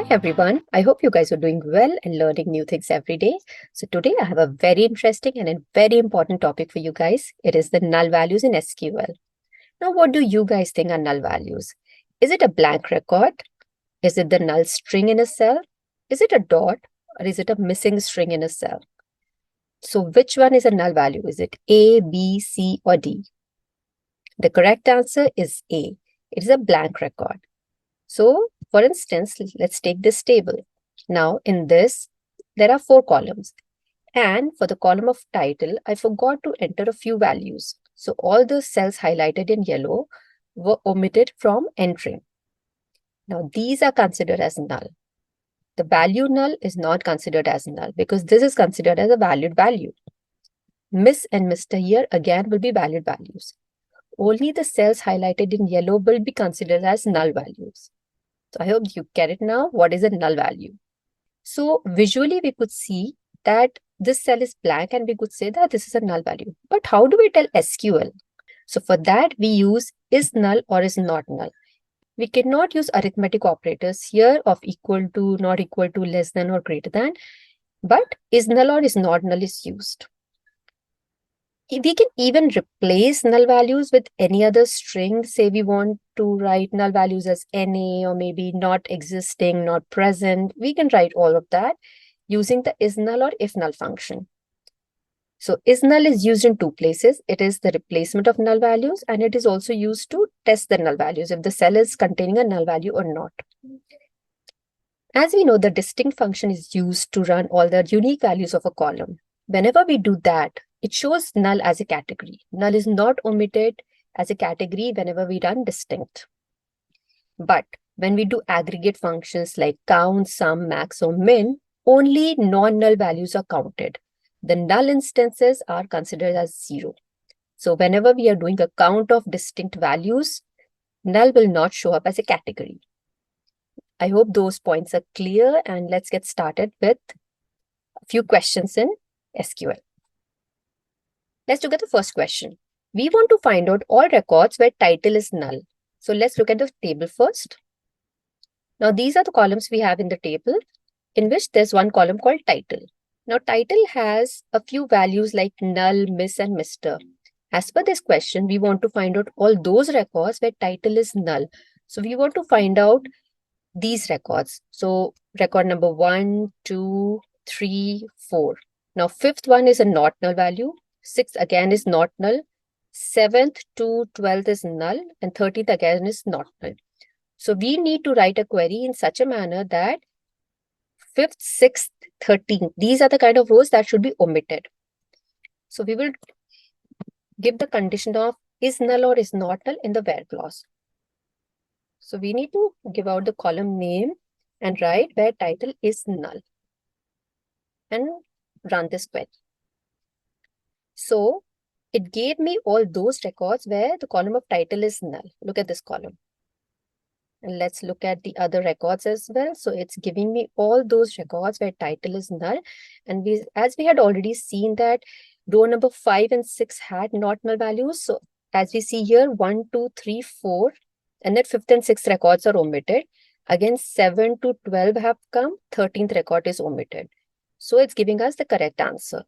Hi everyone, I hope you guys are doing well and learning new things every day. So today I have a very interesting and a very important topic for you guys. It is the null values in SQL. Now what do you guys think are null values? Is it a blank record? Is it the null string in a cell? Is it a dot or is it a missing string in a cell? So which one is a null value? Is it A, B, C or D? The correct answer is A. It is a blank record. So, for instance, let's take this table. Now, in this, there are 4 columns. And for the column of title, I forgot to enter a few values. So, all the cells highlighted in yellow were omitted from entering. Now, these are considered as null. The value null is not considered as null because this is considered as a valued value. Miss and Mr. here again will be valued values. Only the cells highlighted in yellow will be considered as null values. So I hope you get it now. What is a null value? So visually we could see that this cell is blank and we could say that this is a null value. But how do we tell SQL? So for that we use is null or is not null. We cannot use arithmetic operators here of equal to, not equal to, less than or greater than. But is null or is not null is used. We can even replace null values with any other string. Say we want to write null values as NA or maybe not existing, not present. We can write all of that using the is null or if null function. So is null is used in 2 places. It is the replacement of null values and it is also used to test the null values if the cell is containing a null value or not. As we know, the distinct function is used to run all the unique values of a column. Whenever we do that, it shows null as a category. Null is not omitted as a category whenever we run distinct. But when we do aggregate functions like count, sum, max, or min, only non-null values are counted. The null instances are considered as 0. So whenever we are doing a count of distinct values, null will not show up as a category. I hope those points are clear and let's get started with a few questions in SQL. Let's look at the first question. We want to find out all records where title is null. So let's look at the table first. Now these are the columns we have in the table in which there's one column called title. Now title has a few values like null, miss and Mr. As per this question, we want to find out all those records where title is null. So we want to find out these records. So record number 1, 2, 3, 4. Now 5th one is a not null value. 6th again is not null. 7th to 12th is null and 13th again is not null. So we need to write a query in such a manner that 5th, 6th, 13th, these are the kind of rows that should be omitted. So we will give the condition of is null or is not null in the where clause. So we need to give out the column name and write where title is null and run this query. So it gave me all those records where the column of title is null. Look at this column. And let's look at the other records as well. So it's giving me all those records where title is null. And as we had already seen that row number 5 and 6 had not null values. So as we see here, 1, 2, 3, 4, and then 5th and 6th records are omitted. Again, 7 to 12 have come, 13th record is omitted. So it's giving us the correct answer.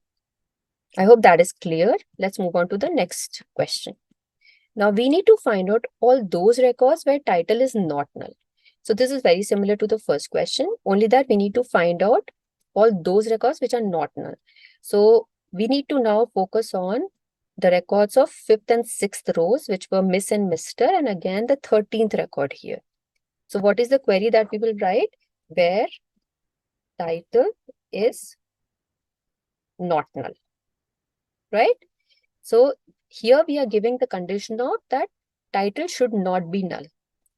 I hope that is clear. Let's move on to the next question. Now we need to find out all those records where title is not null. So this is very similar to the first question, only that we need to find out all those records which are not null. So we need to now focus on the records of 5th and 6th rows, which were Miss and Mr. and again the 13th record here. So what is the query that we will write? Where title is not null, right? So here we are giving the condition of that title should not be null.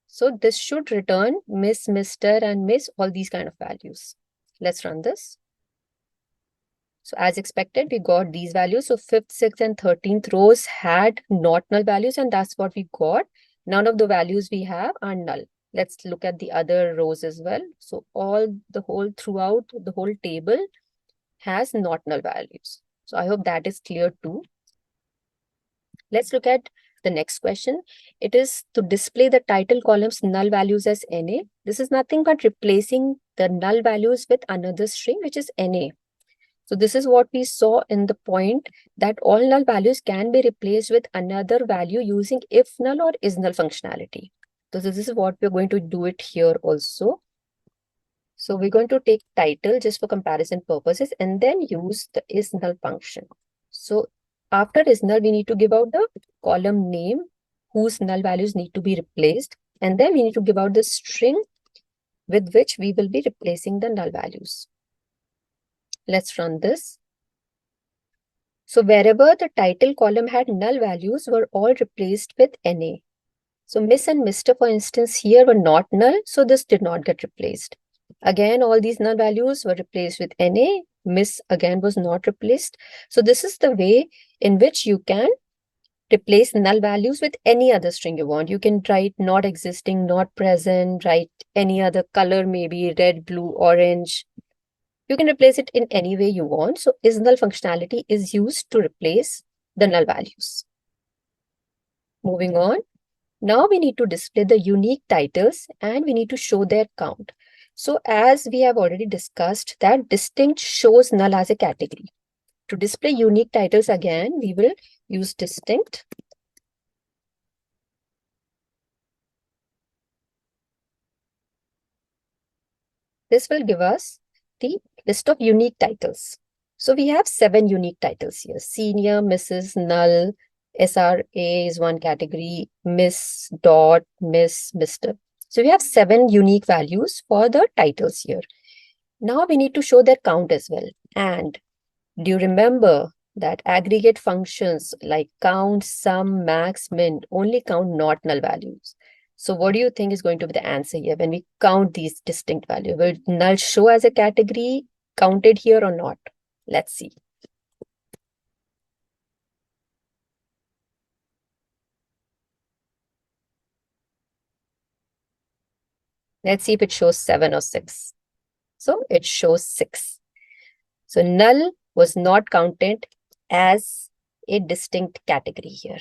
So this should return Miss, Mr. and Miss, all these kind of values. Let's run this. So as expected, we got these values. So 5th, 6th and 13th rows had not null values and that's what we got. None of the values we have are null. Let's look at the other rows as well. So throughout the whole table has not null values. So I hope that is clear too. Let's look at the next question. It is to display the title column's null values as NA. This is nothing but replacing the null values with another string, which is NA. So this is what we saw in the point that all null values can be replaced with another value using if null or is null functionality. So this is what we're going to do it here also. So we're going to take title just for comparison purposes and then use the is null function. So after is null, we need to give out the column name whose null values need to be replaced. And then we need to give out the string with which we will be replacing the null values. Let's run this. So wherever the title column had null values were all replaced with NA. So Miss and Mr, for instance, here were not null, so this did not get replaced. Again, all these null values were replaced with NA. Miss again was not replaced. So this is the way in which you can replace null values with any other string you want. You can write not existing, not present, write any other color, maybe red, blue, orange. You can replace it in any way you want. So is null functionality is used to replace the null values. Moving on. Now we need to display the unique titles and we need to show their count. So as we have already discussed that distinct shows null as a category. To display unique titles again, we will use distinct. This will give us the list of unique titles. So we have 7 unique titles here. Senior, Mrs, null, SRA is one category, Miss, dot, Miss, Mr. So we have 7 unique values for the titles here. Now we need to show their count as well. And do you remember that aggregate functions like count, sum, max, min only count not null values? So what do you think is going to be the answer here when we count these distinct values? Will null show as a category counted here or not? Let's see. Let's see if it shows 7 or 6. So it shows 6. So null was not counted as a distinct category here.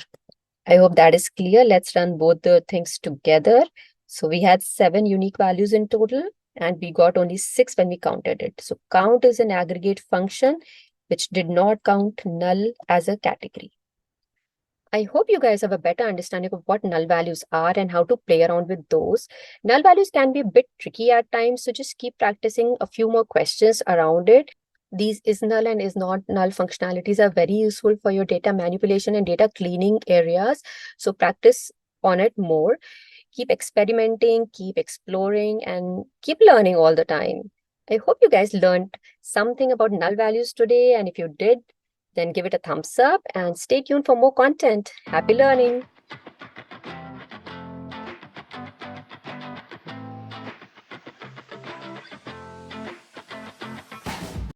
I hope that is clear. Let's run both the things together. So we had 7 unique values in total and we got only 6 when we counted it. So count is an aggregate function which did not count null as a category. I hope you guys have a better understanding of what null values are and how to play around with those. Null values can be a bit tricky at times, so just keep practicing a few more questions around it. These is null and is not null functionalities are very useful for your data manipulation and data cleaning areas. So practice on it more. Keep experimenting, keep exploring, and keep learning all the time. I hope you guys learned something about null values today. And if you did, then give it a thumbs up and stay tuned for more content. Happy learning!